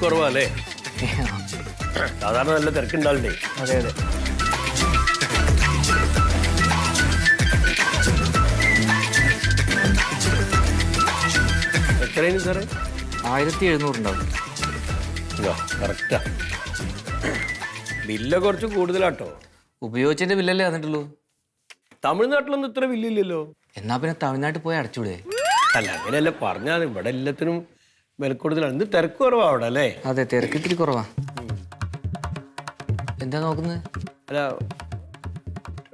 കുറവല്ലേ? സാധാരണ നല്ല തിരക്കുണ്ടാവണ്ടേ? അതെ അതെ. എത്രയാണ് സാറേ? 1700 ഉണ്ടാവും. കറക്റ്റാ. ബില്ല് കുറച്ച് കൂടുതലാട്ടോ. ഉപയോഗിച്ചതിന്റെ ബില്ലല്ലേ വന്നിട്ടുള്ളൂ. തമിഴ്നാട്ടിലൊന്നും ഇത്ര ബില്ലില്ലല്ലോ. എന്നാ പിന്നെ തമിഴ്നാട്ടിൽ പോയി അടച്ചൂടെ? അല്ല, അങ്ങനെയല്ല പറഞ്ഞാൽ ഇവിടെ എല്ലാത്തിനും വില കൂടുതലാണ്. ഇന്ന് തിരക്ക് കുറവാ അവിടെ അല്ലേ? അതെ, തിരക്ക് ഇത്തിരി കുറവാ. എന്താ നോക്കുന്നത്? അല്ല,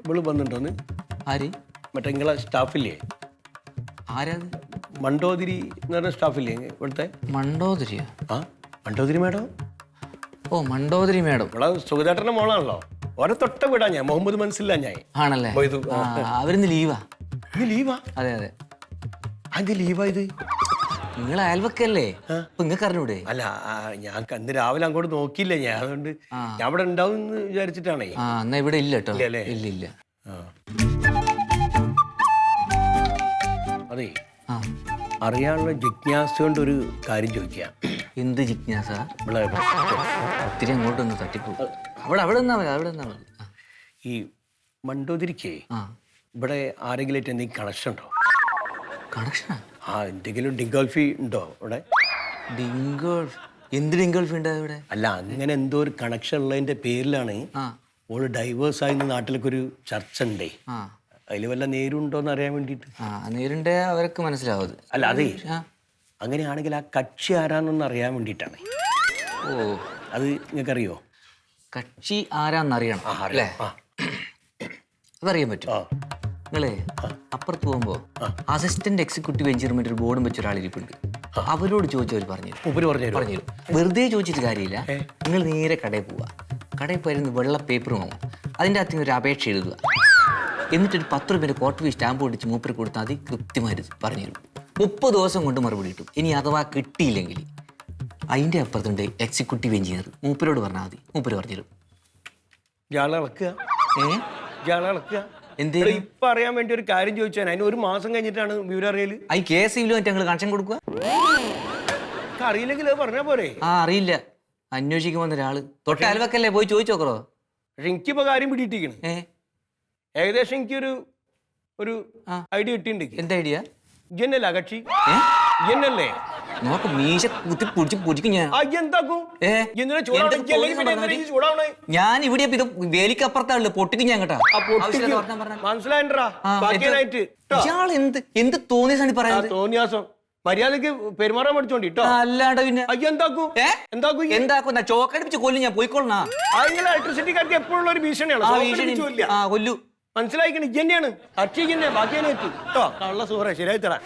ഇവള് വന്നിട്ടോന്ന്? ആര്? മറ്റേ നിങ്ങളെ സ്റ്റാഫില്ലേ? ആരാ? മണ്ടോതിരി എന്ന് പറഞ്ഞ സ്റ്റാഫില്ലേ ഇവിടുത്തെ? മണ്ടോദരിയോ? ആ, മണ്ടോതിരി മേഡം. ഓ, മണ്ടോദരി മേഡം. ഇവിടെ സുഖചേട്ടന്റെ മോളാണല്ലോ. ഓരോ തൊട്ട വിടാ ഞാൻ. മുഹമ്മദ് മനസ്സില്ല ഞാൻ. ആണല്ലേ? അവരിന്ന് ലീവാ. ലീവാ? അതെ അതെ. അത് ലീവാ ഇത്? നിങ്ങൾ അയൽവക്കല്ലേ, നിങ്ങൾക്ക് അറിഞ്ഞൂടെ? അല്ല, ഞാൻ ഇന്ന് രാവിലെ അങ്ങോട്ട് നോക്കിയില്ല ഞാൻ. അതുകൊണ്ട് ഞാൻ ഇവിടെ ഉണ്ടാവും എന്ന് വിചാരിച്ചിട്ടാണേ. എന്നാ ഇവിടെ ഇല്ല കേട്ടോ. ഇല്ല ഇല്ല. അതെ, അറിയാനുള്ള ജിജ്ഞാസ കൊണ്ട് ഒരു കാര്യം ചോദിക്കാം. എന്ത് ജിജ്ഞാസ? ഒത്തിരി അങ്ങോട്ടൊന്ന് തട്ടിപ്പോ. അവിടെ നിന്നാ മതി, അവിടെ നിന്നാ മതി. ഈ മണ്ടോതിരിക്കേ ഇവിടെ ആരെങ്കിലും എന്തെങ്കിലും കണക്ഷൻ ഉണ്ടോ? കണക്ഷനാ? എന്തെങ്കിലും ഡിങ്കോൾഫി ഉണ്ടോ ഇവിടെ? എന്ത് ഡിങ്കോൾഫി ഉണ്ടോ ഇവിടെ? അല്ല, അങ്ങനെ എന്തോ ഒരു കണക്ഷൻ ഉള്ളതിന്റെ പേരിലാണ് ഓള് ഡൈവേഴ്സ് ആയി നാട്ടിലേക്ക് ഒരു ചർച്ച ഉണ്ടേ. അതിൽ വല്ല നേരുണ്ടോന്ന് അറിയാൻ വേണ്ടിട്ട്. നേരുണ്ടേ അവർക്ക് മനസ്സിലാവും. അല്ല, അതെ, അങ്ങനെയാണെങ്കിൽ ആ കക്ഷി ആരാന്നൊന്ന് അറിയാൻ വേണ്ടിയിട്ടാണ്. ഓ, അത് നിങ്ങൾക്കറിയോ? കക്ഷി ആരാന്നറിയണം അല്ലേ? അതറിയാൻ പറ്റും. നിങ്ങളെ അപ്പുറത്ത് പോകുമ്പോ അസിസ്റ്റന്റ് എക്സിക്യൂട്ടീവ് എഞ്ചിനീയർമെന്റ് ഒരു ബോർഡും വെച്ച ഒരാളിരിപ്പുണ്ട്. അവരോട് ചോദിച്ചവർ പറഞ്ഞു. വെറുതെ ചോദിച്ചിട്ട് കാര്യമില്ല. നിങ്ങൾ നേരെ കടയിൽ പോവുക. കടയിൽ പോയിരുന്ന് വെള്ള പേപ്പർ വാങ്ങും. അതിൻ്റെ അകത്ത് ഒരു അപേക്ഷ എഴുതുക. എന്നിട്ടൊരു 10 രൂപേൻ്റെ കോട്ടവി സ്റ്റാമ്പ് പൊട്ടിച്ച് മൂപ്പര് കൊടുത്താൽ അത് കൃത്യമായി പറഞ്ഞു തരും. 30 ദിവസം കൊണ്ട് മറുപടി കിട്ടും. ഇനി അഥവാ കിട്ടിയില്ലെങ്കിൽ അതിൻ്റെ അപ്പുറത്തുണ്ട് എക്സിക്യൂട്ടീവ് എഞ്ചിനീയർ. മൂപ്പരോട് പറഞ്ഞാൽ മതി, മൂപ്പര് പറഞ്ഞു തരും. ഇപ്പൊ അറിയാൻ വേണ്ടി ഒരു കാര്യം ചോദിച്ചാൽ അതിന് 1 മാസം കഴിഞ്ഞിട്ടാണ് വിവരം അറിയല്. ഈ കേസിലും ഞങ്ങൾ കണക്ഷൻ കൊടുക്കുക. അറിയില്ലെങ്കിൽ പറഞ്ഞാ പോരെ? അറിയില്ല, അന്വേഷിക്കാൻ വന്ന ഒരാള് തൊട്ട അയൽവക്കല്ലേ, പോയി ചോദിച്ചോക്കറോ. പക്ഷെ എനിക്കിപ്പോ കാര്യം പിടിയിട്ടിരിക്കണ്. ഏകദേശം എനിക്കൊരു ഐഡിയ കിട്ടിയിട്ടുണ്ട്. എന്താ ഐഡിയ? ജന്നല്ല കക്ഷി, ജന്നല്ലേ? നോക്ക്, മീശ കുത്തി പൊടിച്ച് പൊടിക്കും ഞാൻ. ഞാൻ ഇവിടെ വേലിക്കപ്പുറത്താണല്ലോ, പൊട്ടിക്കും ഞാൻ കേട്ടാ. മനസ്സിലായിട്ടാ? എന്ത് തോന്നിയ പറയാം? തോന്നിയാസം മര്യാദക്ക് പെരുമാറാൻ പഠിച്ചോണ്ടി. അല്ലാണ്ട് പിന്നെ എന്താക്കും? ചോക്കടിപ്പിച്ച് കൊല്ലും ഞാൻ, പോയിക്കൊള്ളാ. ഇലക്ട്രിസിറ്റിക്കാർക്ക് എപ്പോഴുള്ള ഒരു ഭീഷണിയാണ്. കൊല്ലു. മനസ്സിലായിക്കണ? ഇജന്നെയാണ്, അച്ഛ ബാക്കി കേട്ടോ. കള്ള സൂറ ശരിയായി തരാം.